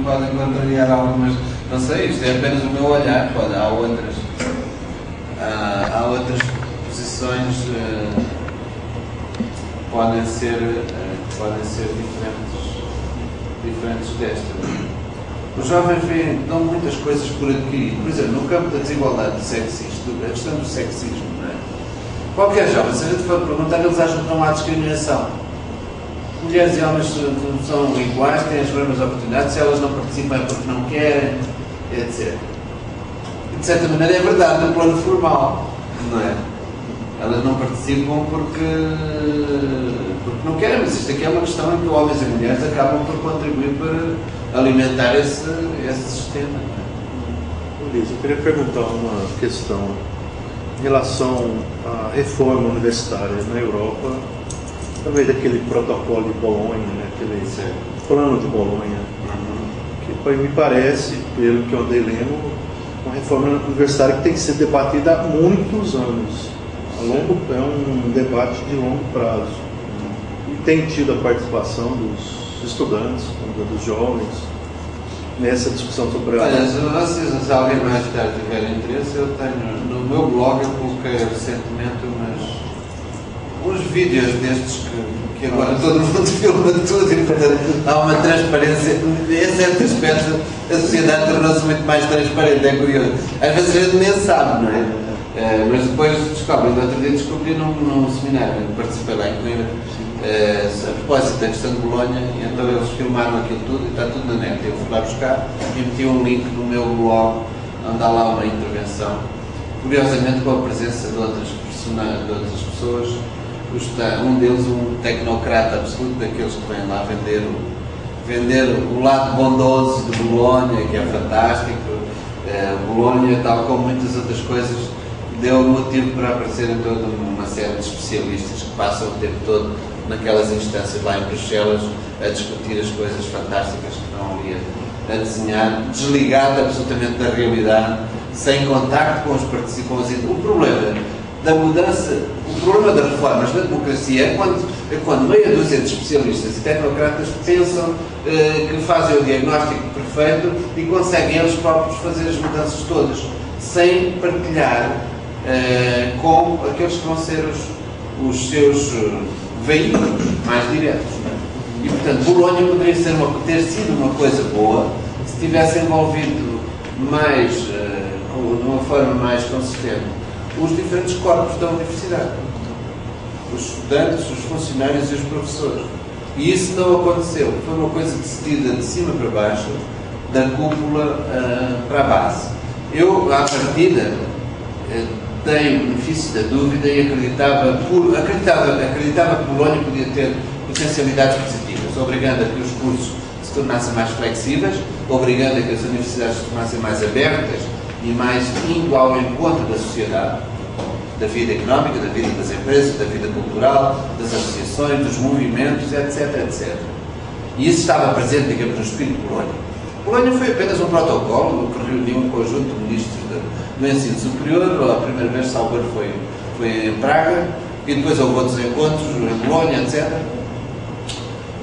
podem contrariar algumas, não sei, isto é apenas o meu olhar, há outras posições que podem ser diferentes desta. Os jovens dão muitas coisas por adquirir. Por exemplo, no campo da desigualdade sexista, a questão do sexismo, não é? Qualquer jovem, se a gente for perguntar, eles acham que não há discriminação. Mulheres e homens são iguais, têm as mesmas oportunidades, se elas não participam é porque não querem, etc. E de certa maneira é verdade no plano formal, não é? Elas não participam porque não querem, mas isto aqui é uma questão em que homens e mulheres acabam por contribuir para alimentar esse sistema. Luís, eu queria perguntar uma questão em relação à reforma universitária na Europa, através daquele protocolo de Bolonha, né, aquele plano de Bolonha, que me parece, pelo que eu andei lendo, uma reforma universitária que tem que ser debatida há muitos anos. É um debate de longo prazo. E tem tido a participação dos estudantes, dos jovens, nessa discussão sobre a... Olha, se alguém mais tarde tiver interesse, eu tenho no meu blog, eu coloquei recentemente uns vídeos destes que agora todo mundo filma tudo e, portanto, há uma transparência. Em certo aspecto, a sociedade tornou-se muito mais transparente, é curioso. Às vezes a gente nem sabe, não é? Mas depois descobri, no outro dia descobri num seminário, participei lá em Coimbra, a propósito da questão de Bolonha, e então eles filmaram aquilo tudo e está tudo na net. Eu fui lá buscar e meti um link no meu blog, onde há lá uma intervenção, curiosamente com a presença de outras pessoas. Um deles, um tecnocrata absoluto, daqueles que vêm lá vender o lado bondoso de Bolonha, que é fantástico. Bolonha, tal como muitas outras coisas, deu motivo para aparecerem toda uma série de especialistas que passam o tempo todo naquelas instâncias lá em Bruxelas a discutir as coisas fantásticas que estão ali a desenhar, desligado absolutamente da realidade, sem contacto com os participantes. O problema da mudança, o problema das reformas da democracia é quando meia dúzia de especialistas e tecnocratas pensam que fazem o diagnóstico perfeito e conseguem eles próprios fazer as mudanças todas, sem partilhar com aqueles que vão ser os seus veículos mais diretos. E, portanto, Bolonha poderia ter sido uma coisa boa se tivesse envolvido mais, de uma forma mais consistente, os diferentes corpos da universidade, os estudantes, os funcionários e os professores. E isso não aconteceu. Foi uma coisa decidida de cima para baixo, da cúpula para a base. Eu, à partida, tenho o benefício da dúvida e acreditava que Bolonha podia ter potencialidades positivas, obrigando a que os cursos se tornassem mais flexíveis, obrigando a que as universidades se tornassem mais abertas e mais indo ao encontro da sociedade, da vida económica, da vida das empresas, da vida cultural, das associações, dos movimentos, etc, etc. E isso estava presente, digamos, no espírito de Bolonha. Bolonha foi apenas um protocolo que reuniu um conjunto de ministros do ensino superior. A primeira vez, salvo foi em Praga, e depois houve outros encontros em Bolonha, etc.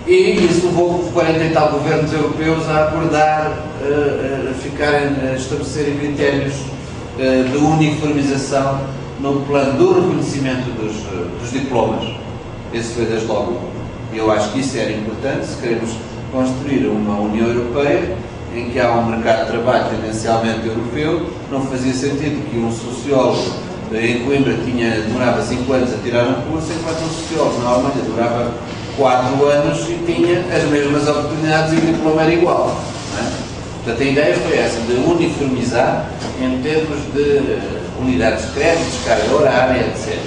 E isso levou 40 e tal governos europeus a acordar, a estabelecerem critérios de uniformização no plano do reconhecimento dos diplomas. Esse foi desde logo. E eu acho que isso era importante, se queremos construir uma União Europeia em que há um mercado de trabalho tendencialmente europeu. Não fazia sentido que um sociólogo em Coimbra demorava 5 anos a tirar um curso, enquanto um sociólogo na Alemanha durava 4 anos e tinha as mesmas oportunidades e o diploma era igual. Não é? Portanto, a ideia foi essa, de uniformizar em termos de unidades de créditos, carga horária, etc.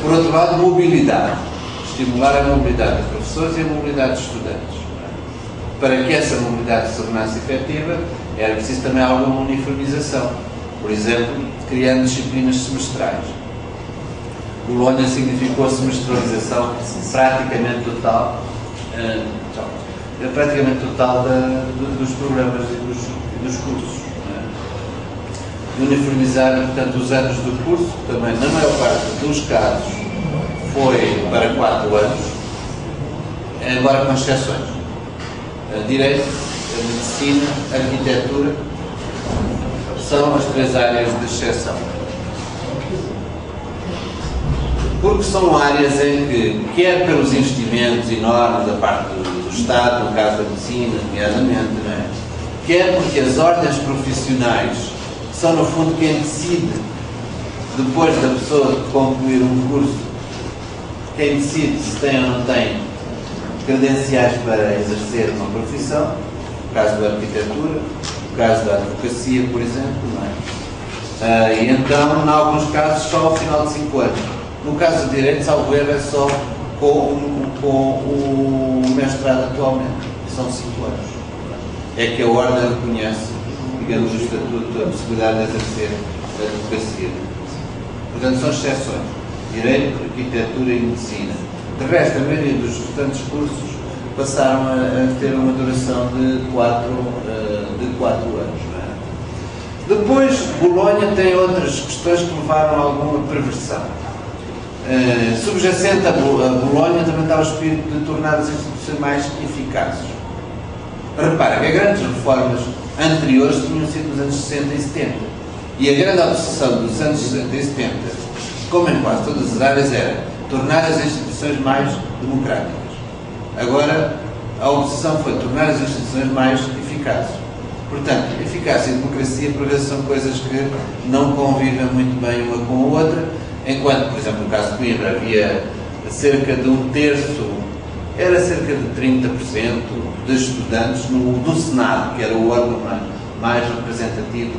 Por outro lado, mobilidade. Estimular a mobilidade dos professores e a mobilidade dos estudantes. Para que essa mobilidade se tornasse efetiva, era preciso também alguma uniformização. Por exemplo, criando disciplinas semestrais. Bolonha significou a semestralização praticamente total, dos programas e dos cursos. Uniformizar, portanto, os anos do curso, também na maior parte dos casos foi para 4 anos, embora com exceções. Direito a medicina, a arquitetura, são as 3 áreas de exceção. Porque são áreas em que, quer pelos investimentos enormes da parte do Estado, no caso da medicina, nomeadamente, não é? Quer porque as ordens profissionais são, no fundo, quem decide, depois da pessoa concluir um curso, quem decide se tem ou não tem credenciais para exercer uma profissão, no caso da arquitetura, no caso da advocacia, por exemplo, não é? E então, em alguns casos, só ao final de 5 anos. No caso do direito, salvo erro, é só com o mestrado atualmente, são 5 anos. É que a ordem reconhece, digamos, o estatuto, a possibilidade de exercer a advocacia. Portanto, são exceções. Direito, arquitetura e medicina. De resto, a maioria dos restantes cursos passaram a ter uma duração de 4 anos. Não é? Depois, Bolonha tem outras questões que levaram a alguma perversão. Subjacente a Bolonha também está o espírito de tornar as instituições mais eficazes. Repara que as grandes reformas anteriores tinham sido nos anos 60 e 70. E a grande obsessão dos anos 60 e 70, como em quase todas as áreas, era tornar as instituições mais democráticas. Agora, a obsessão foi tornar as instituições mais eficazes. Portanto, eficácia e democracia, por vezes, são coisas que não convivem muito bem uma com a outra, enquanto, por exemplo, no caso de Coimbra, havia cerca de 1/3, era cerca de 30% de estudantes no Senado, que era o órgão mais representativo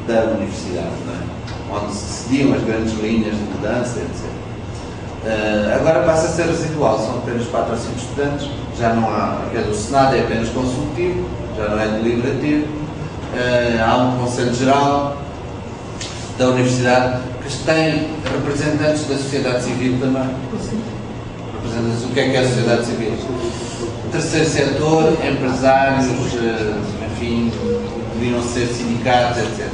da universidade, não é? Onde se decidiam as grandes linhas de mudança, etc. Agora passa a ser residual, são apenas 4 ou 5 estudantes, já não há, quer dizer, o Senado é apenas consultivo, já não é deliberativo, há um Conselho Geral da Universidade que tem representantes da sociedade civil também. Representantes, o que é a sociedade civil? Terceiro setor, empresários, enfim, poderiam ser sindicatos, etc.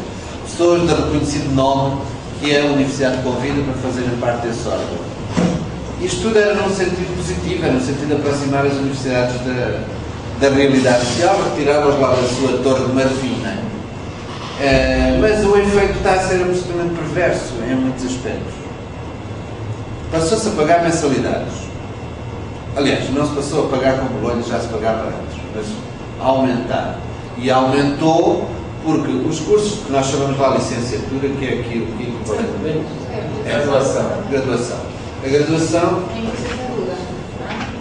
Pessoas de reconhecido nome que a Universidade convida para fazerem parte desse órgão. Isto tudo era num sentido positivo, era no sentido de aproximar as universidades da realidade social, retirá-las lá da sua torre de marfim, não é? Mas o efeito está a ser absolutamente perverso em muitos aspectos. Passou-se a pagar mensalidades. Aliás, não se passou a pagar com Bolonha, já se pagava antes, mas a aumentar. E aumentou porque os cursos que nós chamamos lá licenciatura, que é aquilo que equivalente é graduação. A graduação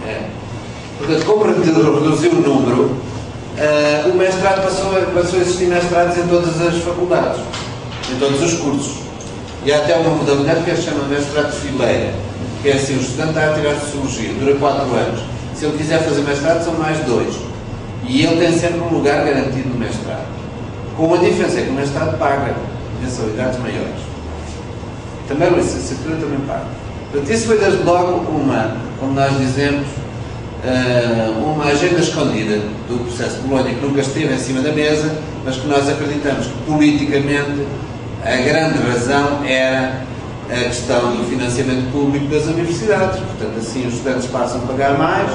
é. Portanto, como reduziu o número, o mestrado passou a existir mestrados em todas as faculdades, em todos os cursos. E há até uma modalidade que se chama mestrado de fileira, que é assim, o estudante está a tirar Sociologia, dura 4 anos. Se ele quiser fazer mestrado, são mais 2. E ele tem sempre um lugar garantido no mestrado. Com uma diferença, é que o mestrado paga mensalidades maiores. Também a licenciatura também paga. Portanto, isso foi desde logo uma, como nós dizemos, uma agenda escondida do processo de Bolonha, que nunca esteve em cima da mesa, mas que nós acreditamos que politicamente a grande razão era a questão do financiamento público das universidades. Portanto, assim os estudantes passam a pagar mais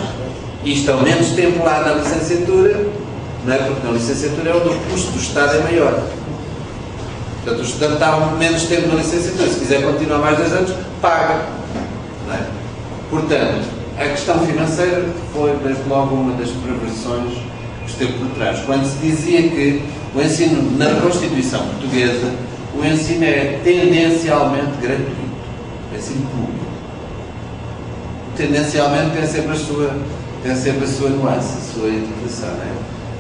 e estão menos tempo lá na licenciatura, não é? Porque na licenciatura é onde o custo do Estado é maior. Portanto, o estudante está menos tempo na licenciatura. Se quiser continuar mais 2 anos, paga. Não é? Portanto, a questão financeira foi, desde logo, uma das perversões que esteve por trás. Quando se dizia que o ensino na Constituição Portuguesa, o ensino é tendencialmente gratuito, o ensino público. Tendencialmente tem sempre a sua nuance, a sua interpretação, não é?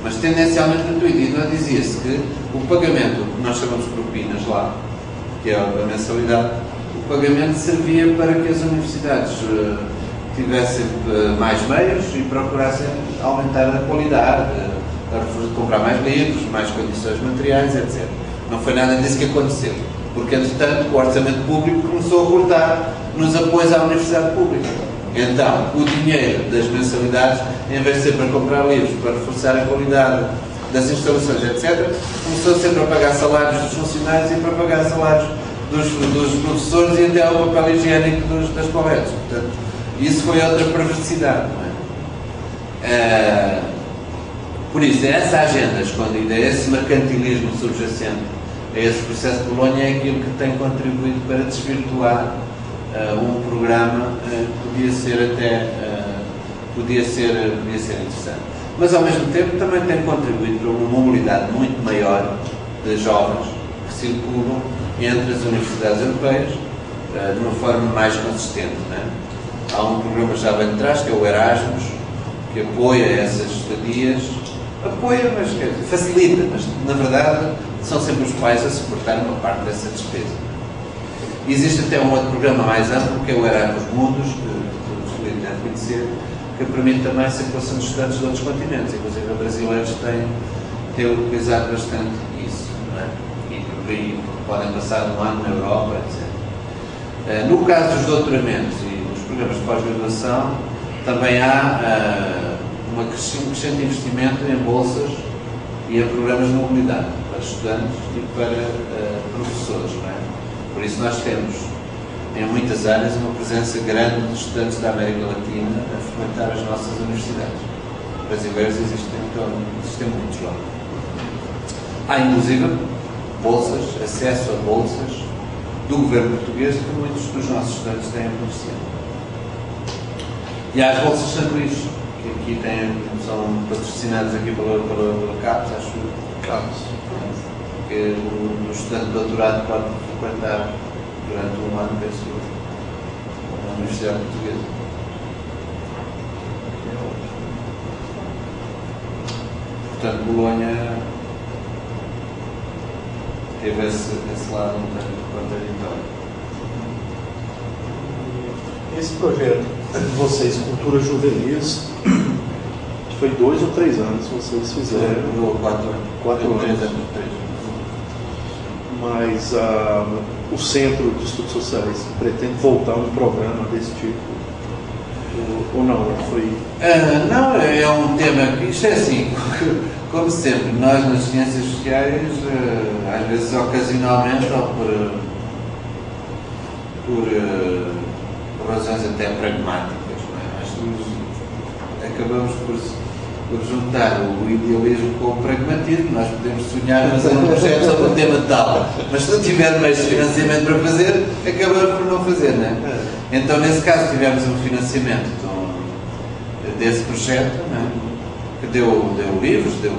Mas tendencialmente gratuito. E então dizia-se que o pagamento, que nós chamamos de propinas lá, que é a mensalidade, o pagamento servia para que as universidades tivessem mais meios e procurassem aumentar a qualidade, comprar mais livros, mais condições materiais, etc. Não foi nada disso que aconteceu, porque, entretanto, o orçamento público começou a cortar nos apoios à universidade pública. Então, o dinheiro das mensalidades, em vez de ser para comprar livros, para reforçar a qualidade das instalações, etc., começou a ser para pagar salários dos funcionários e para pagar salários dos professores e até o papel higiênico das coletas. Portanto, isso foi outra perversidade, não é? Por isso, essa agenda escondida, esse mercantilismo subjacente a esse processo de Bolonha é aquilo que tem contribuído para desvirtuar um programa que podia ser interessante. Mas, ao mesmo tempo, também tem contribuído para uma mobilidade muito maior de jovens que circulam entre as universidades europeias de uma forma mais consistente. Não é? Há um programa já bem de trás, que é o Erasmus, que apoia essas estadias, mas facilita, mas na verdade são sempre os pais a suportar uma parte dessa despesa. Existe até um outro programa mais amplo, que é o Erasmus Mundus, que todos devem conhecer, que permite também a circulação de estudantes de outros continentes, inclusive os brasileiros têm utilizado bastante isso, não é? E podem passar um ano na Europa, etc. No caso dos doutoramentos e dos programas de pós-graduação, também há um crescente investimento em bolsas e em programas de mobilidade para estudantes e para professores, não é? Por isso nós temos, em muitas áreas, uma presença grande de estudantes da América Latina a frequentar as nossas universidades. Brasileiros existem muitos lá. Há, inclusive, bolsas, acesso a bolsas do governo português que muitos dos nossos estudantes têm beneficiado. E há as bolsas São Luís, que aqui são patrocinadas aqui pela CAPES, acho que o estudante de doutorado pode frequentar durante um ano, penso, a Universidade Portuguesa. Portanto, Bolonha teve esse lado um tanto contraditório. Esse projeto de vocês, Cultura Juvenis, foi 2 ou 3 anos que vocês fizeram? Durou 4 anos. 4 anos. 3 anos. Mas o Centro de Estudos Sociais pretende voltar a um programa desse tipo? Ou não? Não, é um tema que, isto é assim, como sempre, nós nas ciências sociais, às vezes ocasionalmente, ou por razões até pragmáticas, não é? Nós acabamos por juntar o idealismo com o pragmatismo. Nós podemos sonhar fazer um projeto sobre um tema tal, mas se não tiver meios de financiamento para fazer, acabamos por não fazer, não é? Então, nesse caso, tivemos um financiamento desse projeto, não é? Que deu livros, deu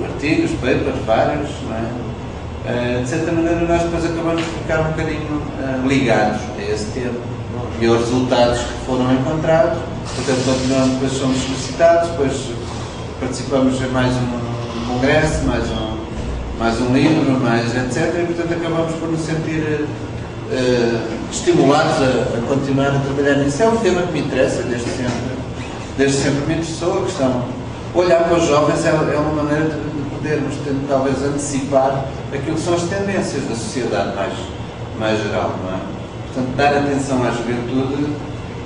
artigos, papers, vários, não é? De certa maneira, nós depois acabamos por ficar um bocadinho ligados a esse tema e aos resultados que foram encontrados. Portanto, continuamos, depois somos solicitados, depois participamos em mais um congresso, mais um livro, etc. E, portanto, acabamos por nos sentir estimulados a continuar a trabalhar nisso. É um tema que me interessa, desde sempre me interessou. A questão, olhar para os jovens é uma maneira de podermos talvez antecipar aquilo que são as tendências da sociedade mais geral, não é? Portanto, dar atenção à juventude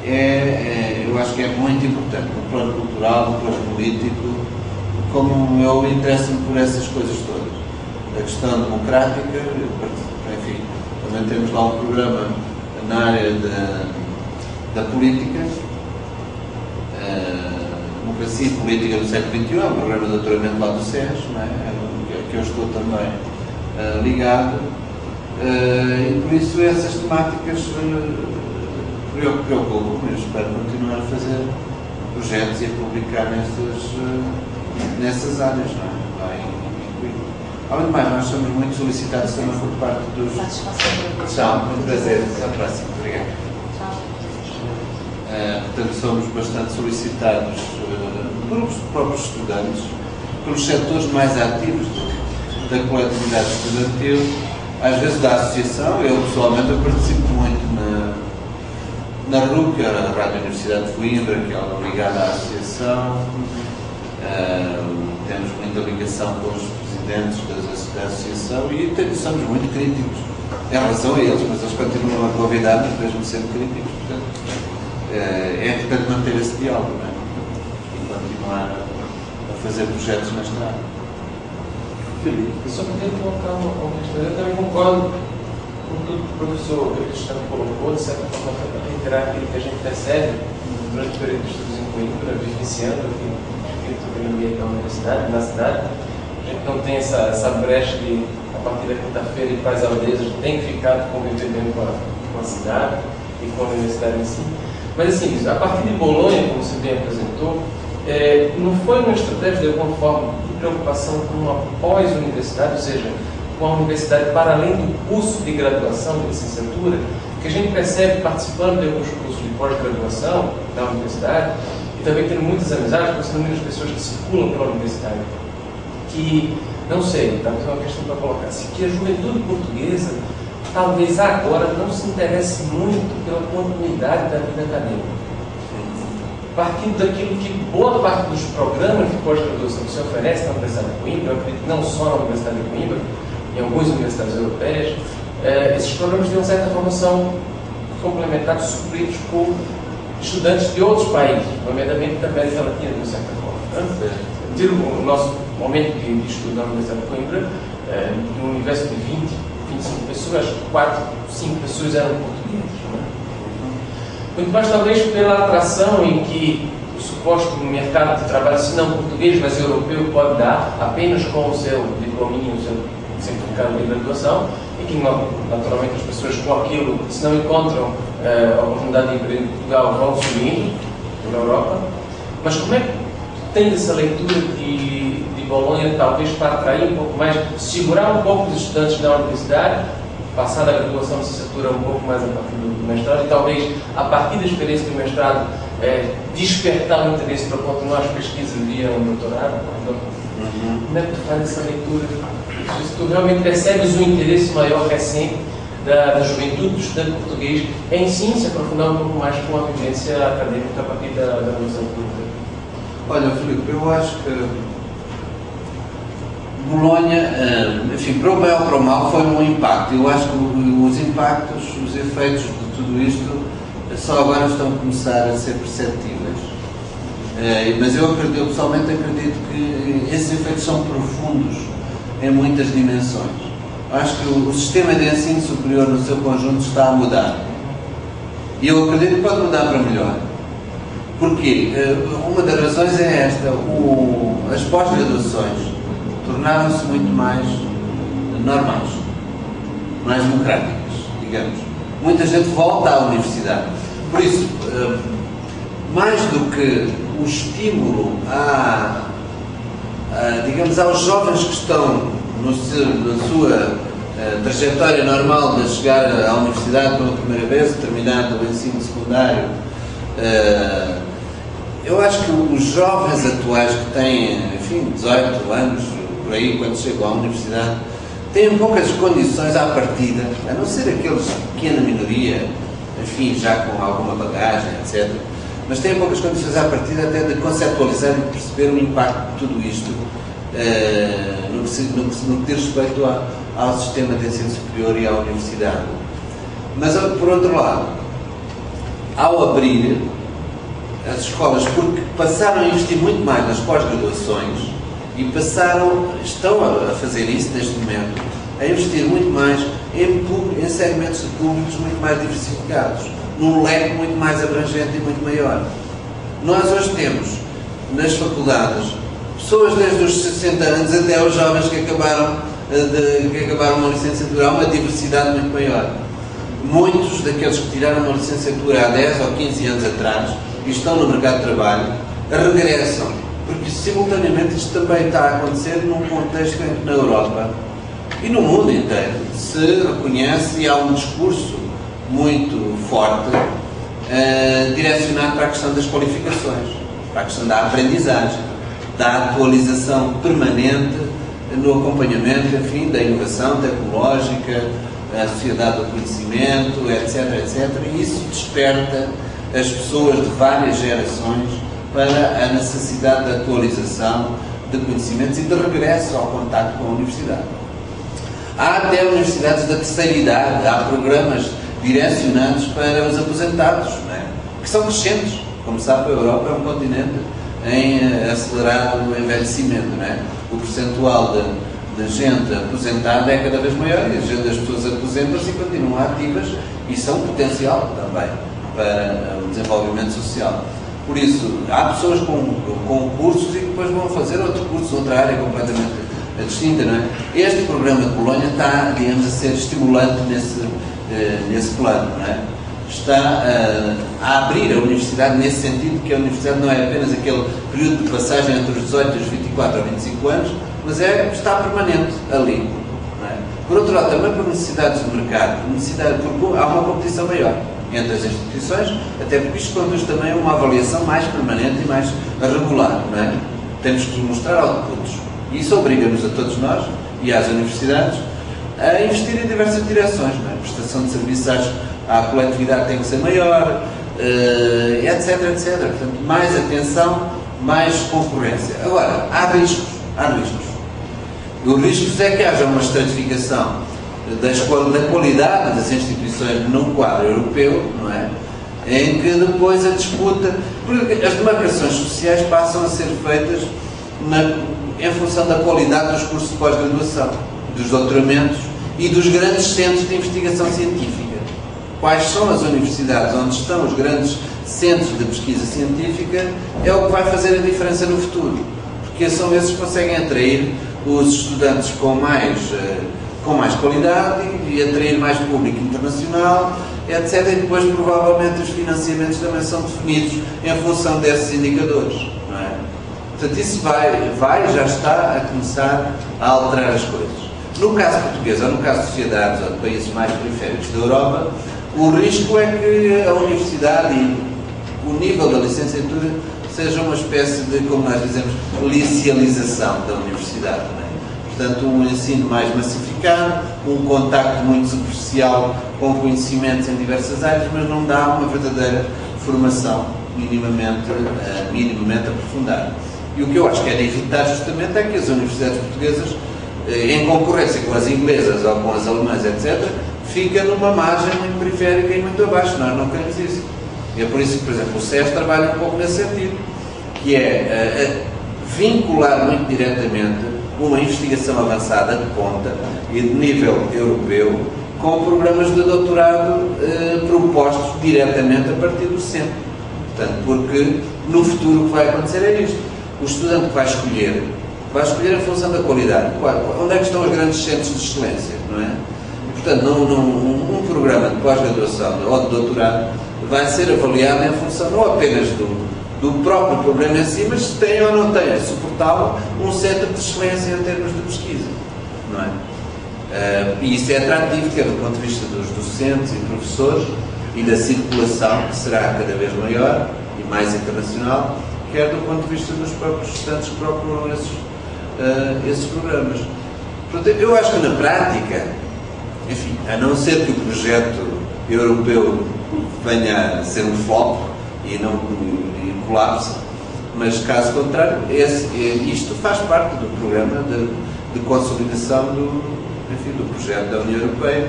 eu acho que é muito importante, no plano cultural, no plano político, como eu interesso-me por essas coisas todas. A questão democrática, enfim, também temos lá um programa na área da política, democracia e política do século XXI, é um programa de doutoramento lá do SES, não é? Que eu estou também ligado, e por isso essas temáticas preocupam-me. Eu espero continuar a fazer projetos e a publicar nessas áreas, não é? Além de mais, nós somos muito solicitados também por parte dos... Tchau, muito prazer. Até à próxima. Obrigado. Portanto, somos bastante solicitados pelos próprios estudantes, pelos setores mais ativos da coletividade estudantil, às vezes da associação. Eu, pessoalmente, participo muito na RUC, a Rádio Universidade de Coimbra, que é ligada à associação. Temos muita ligação com os presidentes da associação e somos muito críticos em relação a eles, mas eles continuam a convidar-nos, mesmo sendo críticos. Portanto, é importante manter esse diálogo, não é? E continuar a fazer projetos nesta área. Felipe. Só queria colocar uma questão. Eu também concordo com tudo que o professor Cristiano colocou, de certa forma, para reiterar aquilo que a gente percebe durante o período de estudos em Coimbra, vivenciando aqui aqui no ambiente da universidade, na cidade. A gente não tem essa brecha de, a partir da quinta-feira, ir para as aldeias, a gente tem que ficar convivendo com a cidade e com a universidade em si. Mas assim, a partir de Bolonha, como você bem apresentou, não foi uma estratégia de alguma forma de preocupação com uma pós-universidade, ou seja, com a universidade para além do curso de graduação, de licenciatura, que a gente percebe participando de alguns cursos de pós-graduação da universidade e também tendo muitas amizades, conhecendo muitas pessoas que circulam pela universidade, que, não sei, talvez é uma questão para colocar assim, que a juventude portuguesa talvez agora não se interesse muito pela continuidade da vida acadêmica. Partindo daquilo que boa parte dos programas de pós-graduação que se oferece na Universidade de Coimbra, eu acredito não só na Universidade de Coimbra, em algumas universidades europeias, esses programas de uma certa forma são complementados, supridos por estudantes de outros países, nomeadamente da América Latina, de uma certa forma. Tiro o nosso momento de estudo na Universidade de Coimbra, de um universo de 20, 25 pessoas, acho que 4, 5 pessoas eram portugueses. Muito mais talvez pela atração em que o suposto mercado de trabalho, se não português, mas europeu, pode dar apenas com o seu diplominho, o seu certificado de graduação, e que naturalmente as pessoas com aquilo, se não encontram a oportunidade de emprego em Portugal, vão subindo na Europa. Mas como é que tem essa leitura de Bolonha, talvez para atrair um pouco mais, segurar um pouco os estudantes da universidade, passar da graduação de licenciatura um pouco mais a partir do mestrado e talvez a partir da experiência do mestrado despertar o interesse para continuar as pesquisas via um doutorado? Como é que tu faz essa leitura? Se tu realmente percebes um interesse maior recente da juventude, do estudante português em sim se aprofundar um pouco mais com a vivência acadêmica a partir da graduação pública? Olha, Filipe, eu acho que Bolonha, enfim, para o bem ou para o mal, foi um impacto. Eu acho que os impactos, os efeitos de tudo isto só agora estão a começar a ser perceptíveis. Mas eu pessoalmente acredito que esses efeitos são profundos em muitas dimensões. Acho que o sistema de ensino superior no seu conjunto está a mudar. E eu acredito que pode mudar para melhor. Porquê? Uma das razões é esta. As pós-graduações tornaram-se muito mais normais, mais democráticas, digamos. Muita gente volta à universidade. Por isso, mais do que o estímulo digamos, aos jovens que estão na sua trajetória normal de chegar à universidade pela primeira vez, terminado o ensino secundário, eu acho que os jovens atuais que têm, enfim, 18 anos, por aí, quando chegam à universidade, têm poucas condições à partida, a não ser aqueles de pequena minoria, enfim, já com alguma bagagem, etc. Mas têm poucas condições à partida até de conceptualizar e perceber o impacto de tudo isto no que diz respeito ao sistema de ensino superior e à universidade. Mas, por outro lado, ao abrir as escolas, porque passaram a investir muito mais nas pós-graduações e estão a fazer isso neste momento, a investir muito mais em segmentos de públicos muito mais diversificados, num leque muito mais abrangente e muito maior. Nós hoje temos, nas faculdades, pessoas desde os 60 anos até os jovens que acabaram uma licenciatura, há uma diversidade muito maior. Muitos daqueles que tiraram uma licenciatura há 10 ou 15 anos atrás e estão no mercado de trabalho, regressam, porque simultaneamente isto também está a acontecer num contexto em que na Europa e no mundo inteiro se reconhece e há um discurso muito forte direcionado para a questão das qualificações, para a questão da aprendizagem, da atualização permanente no acompanhamento, enfim, da inovação tecnológica, a sociedade do conhecimento, etc, etc. E isso desperta as pessoas de várias gerações para a necessidade de atualização de conhecimentos e de regresso ao contacto com a universidade. Há até universidades da terceira idade, há programas direcionados para os aposentados, não é? Que são crescentes. Como sabe, a Europa é um continente em acelerado envelhecimento, não é? O percentual de gente aposentada é cada vez maior e as pessoas aposentam-se e continuam ativas e são potencial também para o desenvolvimento social. Por isso, há pessoas com cursos e que depois vão fazer outro curso, outra área completamente distinta, não é? Este programa de Bolonha está, digamos, a ser estimulante nesse plano, não é? Está a abrir a universidade nesse sentido, que a universidade não é apenas aquele período de passagem entre os 18 e os 24 ou 25 anos, mas está permanente ali. Não é? Por outro lado, também por necessidades de mercado, porque há uma competição maior entre as instituições, até porque isto conduz também a uma avaliação mais permanente e mais regular. Não é? Temos que mostrar outputs. E isso obriga-nos a todos nós e às universidades a investir em diversas direções. Não é? A prestação de serviços à coletividade tem que ser maior, etc, etc. Portanto, mais atenção, mais concorrência. Agora, há riscos. Os riscos é que haja uma estratificação da qualidade das instituições num quadro europeu, não é? Em que depois a disputa... Porque as demarcações sociais passam a ser feitas em função da qualidade dos cursos de pós-graduação, dos doutoramentos e dos grandes centros de investigação científica. Quais são as universidades onde estão os grandes centros de pesquisa científica é o que vai fazer a diferença no futuro, porque são esses que conseguem atrair os estudantes com mais qualidade e atrair mais público internacional, etc. E depois provavelmente os financiamentos também são definidos em função desses indicadores, não é? Portanto, isso já está a começar a alterar as coisas. No caso português, ou no caso de sociedades ou de países mais periféricos da Europa, o risco é que a universidade e o nível da licenciatura seja uma espécie de, como nós dizemos, licealização da universidade. Não é? Portanto, um ensino mais massificado, um contacto muito superficial com conhecimentos em diversas áreas, mas não dá uma verdadeira formação minimamente aprofundada. E o que eu acho que é de evitar justamente é que as universidades portuguesas, em concorrência com as inglesas ou com as alemãs, etc., fica numa margem muito periférica e muito abaixo. Nós não queremos isso. E é por isso que, por exemplo, o SES trabalha um pouco nesse sentido, que é vincular muito diretamente uma investigação avançada de ponta e de nível europeu com programas de doutorado propostos diretamente a partir do centro. Portanto, porque no futuro o que vai acontecer é isto. O estudante que vai escolher em função da qualidade. Onde é que estão os grandes centros de excelência, não é? Portanto, um programa de pós-graduação ou de doutorado vai ser avaliado em função não apenas do próprio programa em si, mas se tem ou não tem, suportá-lo, um centro de excelência em termos de pesquisa, não é? E isso é atrativo, quer do ponto de vista dos docentes e professores e da circulação, que será cada vez maior e mais internacional, quer do ponto de vista dos próprios estudantes que procuram esses programas. Portanto, eu acho que na prática, enfim, a não ser que o projeto europeu venha a ser um flop e colapse, mas caso contrário, isto faz parte do programa de consolidação do projeto da União Europeia.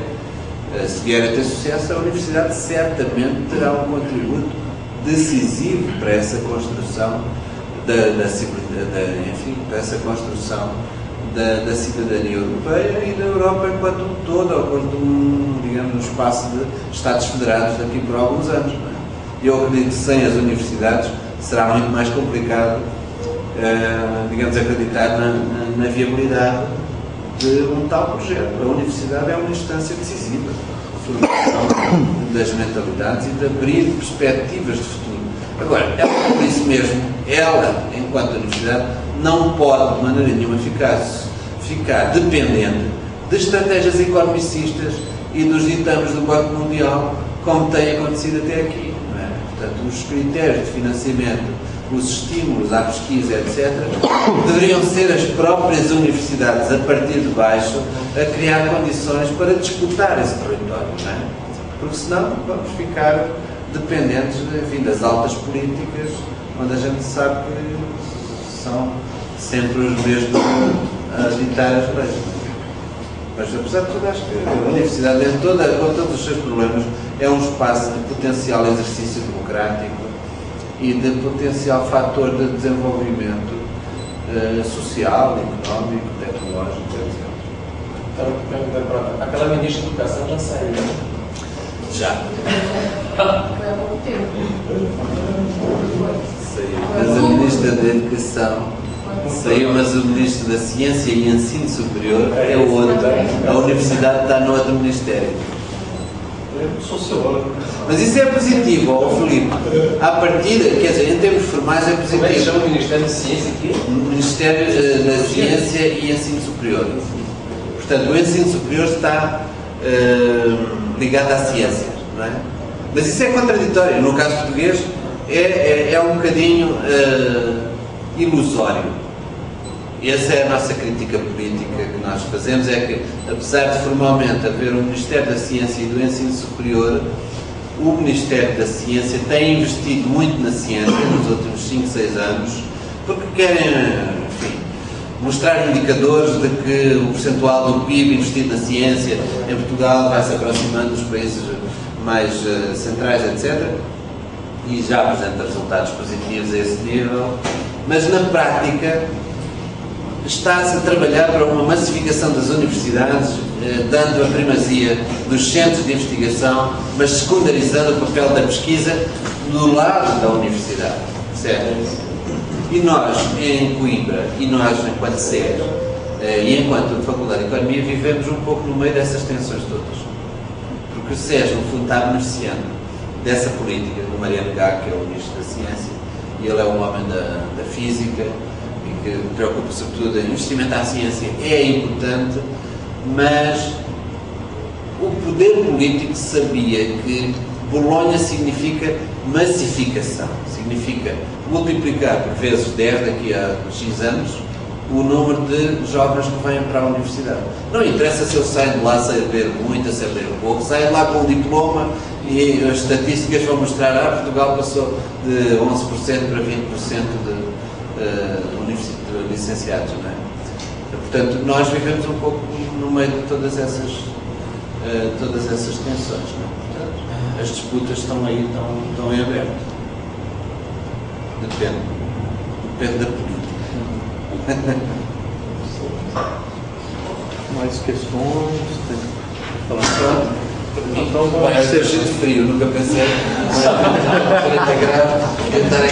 Se vier a ter sucesso, a Universidade certamente terá um contributo decisivo para essa construção da cidadania europeia e da Europa enquanto um todo, ou quanto digamos, um espaço de Estados federados daqui por alguns anos. Não é? Eu acredito que sem as universidades será muito mais complicado, digamos, acreditar na viabilidade de um tal projeto. A universidade é uma instância decisiva de formação das mentalidades e de abrir perspectivas de futuro. Agora, por isso mesmo, ela, enquanto universidade, não pode de maneira nenhuma ficar dependente de estratégias economicistas e dos ditames do Banco Mundial, como tem acontecido até aqui. Não é? Portanto, os critérios de financiamento, os estímulos à pesquisa, etc., deveriam ser as próprias universidades, a partir de baixo, a criar condições para disputar esse território. Não é? Porque senão vamos ficar dependentes, enfim, das altas políticas, onde a gente sabe que são sempre os mesmos a ditar as leis. Mas, apesar de tudo, acho que a universidade, com todos os seus problemas, é um espaço de potencial exercício democrático e de potencial fator de desenvolvimento social, económico, tecnológico, etc. Então, perguntando para aquela ministra da Educação já saiu, né? Já. Foi há pouco tempo. saiu, mas o Ministro da Educação saiu, mas o Ministro da Ciência e Ensino Superior é o outro. A Universidade está no outro Ministério. Sociólogo. Mas isso é positivo, ó, Filipe. À partida, quer dizer, em termos formais é Como é que positivo. chama o Ministério da Ciência aqui? Ministério da Ciência e Ensino Superior. Portanto, o ensino superior está ligado à ciência, não é? Mas isso é contraditório. No caso português, é um bocadinho ilusório. Essa é a nossa crítica política que nós fazemos, é que, apesar de formalmente haver um Ministério da Ciência e do Ensino Superior, o Ministério da Ciência tem investido muito na ciência nos últimos 5, 6 anos, porque querem, enfim, mostrar indicadores de que o percentual do PIB investido na ciência em Portugal vai se aproximando dos países mais centrais, etc. E já apresenta resultados positivos a esse nível, mas na prática está-se a trabalhar para uma massificação das universidades, dando a primazia dos centros de investigação, mas secundarizando o papel da pesquisa do lado da universidade, certo? E nós, em Coimbra, e nós, enquanto SES, e enquanto Faculdade de Economia, vivemos um pouco no meio dessas tensões todas. Porque o SES, no fundo, está beneficiando dessa política do Mariano Gá, que é o Ministro da Ciência, e ele é um homem da física, e que preocupa sobretudo em investimento à ciência, é importante, mas o poder político sabia que Bolonha significa massificação, significa multiplicar por vezes 10 daqui a X anos o número de jovens que vêm para a universidade. Não interessa se eu saio de lá a saber muito, a saber pouco, saio de lá com um diploma e as estatísticas vão mostrar que Portugal passou de 11% para 20% de licenciados, não é? Portanto, nós vivemos um pouco no meio de todas essas tensões, não é? Portanto, as disputas estão aí, estão em aberto. Depende da política. Mais questões? Tem que falar. Então, vai ser muito frio, nunca pensei. 40 graus, tentar